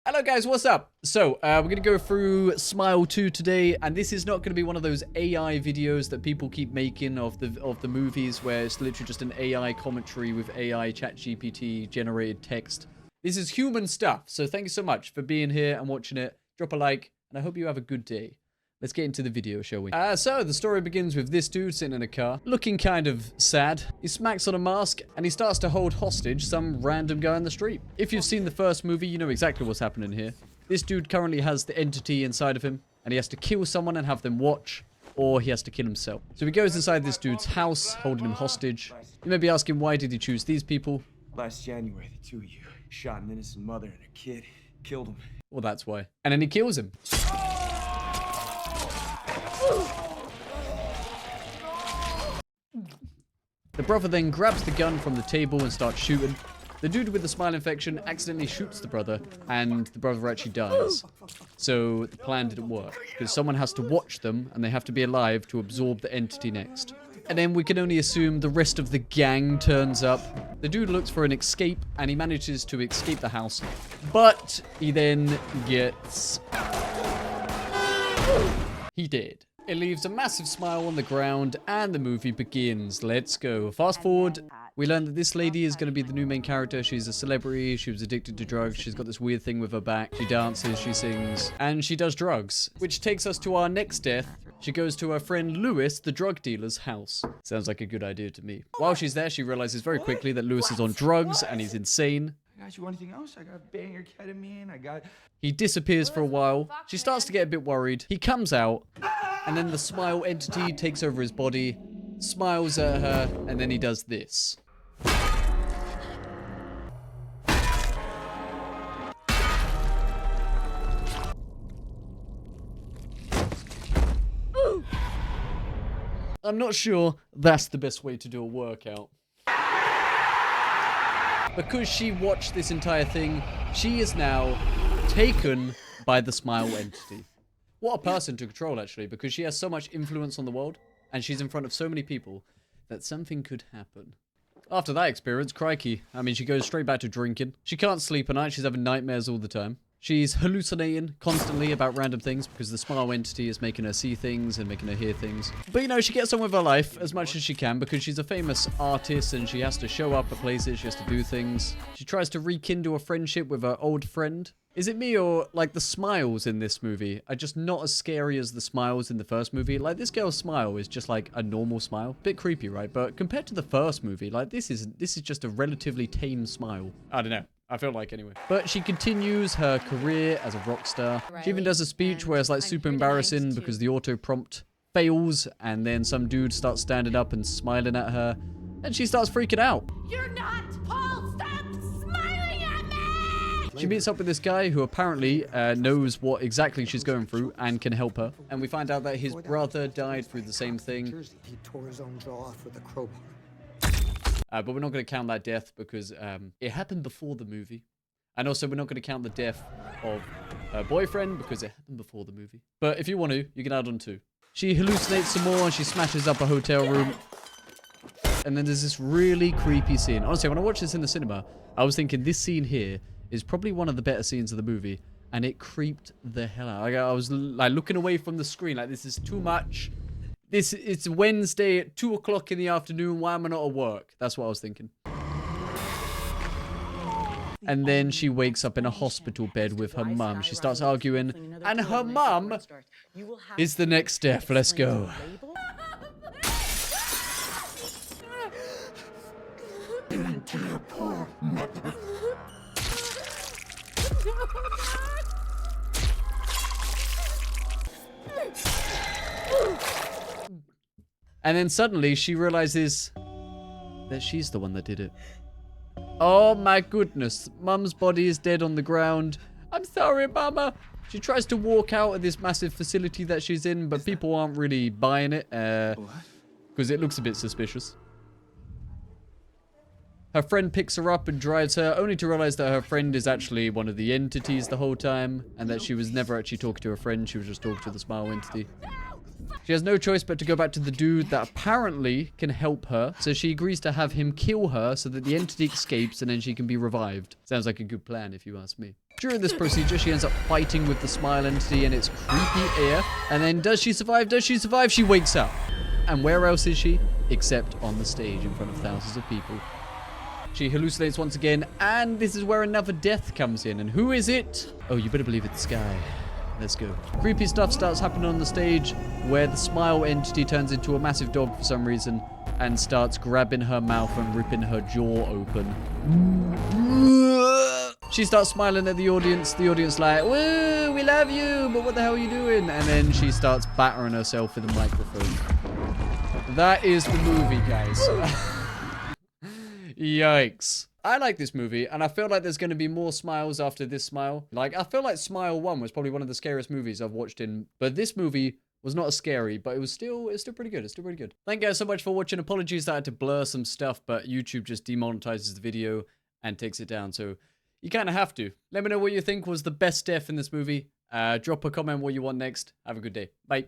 Hello guys, what's up? So, we're going to go through Smile 2 today, and this is not going to be one of those AI videos that people keep making of the movies where it's literally just an AI commentary with AI ChatGPT generated text. This is human stuff, so thank you so much for being here and watching it. Drop a like, and I hope you have a good day. Let's get into the video, shall we? So, the story begins with this dude sitting in a car, looking kind of sad. He smacks on a mask, and he starts to hold hostage some random guy on the street. If you've seen the first movie, you know exactly what's happening here. This dude currently has the entity inside of him, and he has to kill someone and have them watch, or he has to kill himself. So he goes inside this dude's house, holding him hostage. You may be asking, why did he choose these people? Last January, the two of you shot an innocent mother and a kid, killed him. Well, that's why. And then he kills him. The brother then grabs the gun from the table and starts shooting. The dude with the smile infection accidentally shoots the brother, and the brother actually dies. So the plan didn't work, because someone has to watch them, and they have to be alive to absorb the entity next. And then we can only assume the rest of the gang turns up. The dude looks for an escape, and he manages to escape the house. But he then gets... He did. It leaves a massive smile on the ground, and the movie begins. Let's go. Fast forward, we learn that this lady is going to be the new main character. She's a celebrity. She was addicted to drugs. She's got this weird thing with her back. She dances, she sings, and she does drugs. Which takes us to our next death. She goes to her friend Lewis, the drug dealer's house. Sounds like a good idea to me. While she's there, she realizes very quickly that Lewis is on drugs, and he's insane. I got you anything else? I got banger ketamine, I got... He disappears for a while. She starts to get a bit worried. He comes out, and then the smile entity takes over his body, smiles at her, and then he does this. I'm not sure that's the best way to do a workout. Because she watched this entire thing, she is now taken by the smile entity. What a person to control, actually, because she has so much influence on the world, and she's in front of so many people, that something could happen. After that experience, crikey, I mean, she goes straight back to drinking. She can't sleep at night, she's having nightmares all the time. She's hallucinating constantly about random things because the smile entity is making her see things and making her hear things. But, you know, she gets on with her life as much as she can because she's a famous artist and she has to show up at places, she has to do things. She tries to rekindle a friendship with her old friend. Is it me or, like, the smiles in this movie are just not as scary as the smiles in the first movie? Like, this girl's smile is just, like, a normal smile. Bit creepy, right? But compared to the first movie, like, this is just a relatively tame smile. I don't know. I feel like anyway. But she continues her career as a rock star. She even does a speech where it's like super embarrassing because the auto prompt fails and then some dude starts standing up and smiling at her and she starts freaking out. You're not Paul! Stop smiling at me! She meets up with this guy who apparently knows what exactly she's going through and can help her. And we find out that his brother died through the same thing. He tore his own jaw off with a crowbar. But we're not going to count that death because it happened before the movie. And also, we're not going to count the death of her boyfriend because it happened before the movie. But if you want to, you can add on too. She hallucinates some more and she smashes up a hotel room. And then there's this really creepy scene. Honestly, when I watched this in the cinema, I was thinking this scene here is probably one of the better scenes of the movie. And it creeped the hell out. I was like looking away from the screen like this is too much. It's Wednesday at 2 o'clock in the afternoon. Why am I not at work? That's what I was thinking. And then she wakes up in a hospital bed with her mum. She starts arguing. And her mum is the next death. Let's go. And then suddenly she realizes that she's the one that did it. Oh my goodness. Mum's body is dead on the ground. I'm sorry, Mama. She tries to walk out of this massive facility that she's in, but people aren't really buying it because it looks a bit suspicious. Her friend picks her up and drives her, only to realize that her friend is actually one of the entities the whole time, and that she was never actually talking to her friend, she was just talking to the smile entity. She has no choice but to go back to the dude that apparently can help her. So she agrees to have him kill her so that the entity escapes and then she can be revived. Sounds like a good plan if you ask me. During this procedure, she ends up fighting with the smile entity and its creepy air. And then does she survive? Does she survive? She wakes up. And where else is she? Except on the stage in front of thousands of people. She hallucinates once again, and this is where another death comes in. And who is it? Oh, you better believe it's Skye. Let's go. Creepy stuff starts happening on the stage where the smile entity turns into a massive dog for some reason and starts grabbing her mouth and ripping her jaw open. She starts smiling at the audience. The audience like, woo, we love you, but what the hell are you doing? And then she starts battering herself with a microphone. That is the movie, guys. Yikes. I like this movie, and I feel like there's going to be more smiles after this smile. Like, I feel like Smile 1 was probably one of the scariest movies I've watched in, but this movie was not as scary, but it's still pretty good. It's still pretty good. Thank you guys so much for watching. Apologies that I had to blur some stuff, but YouTube just demonetizes the video and takes it down, so you kind of have to. Let me know what you think was the best death in this movie. Drop a comment what you want next. Have a good day. Bye.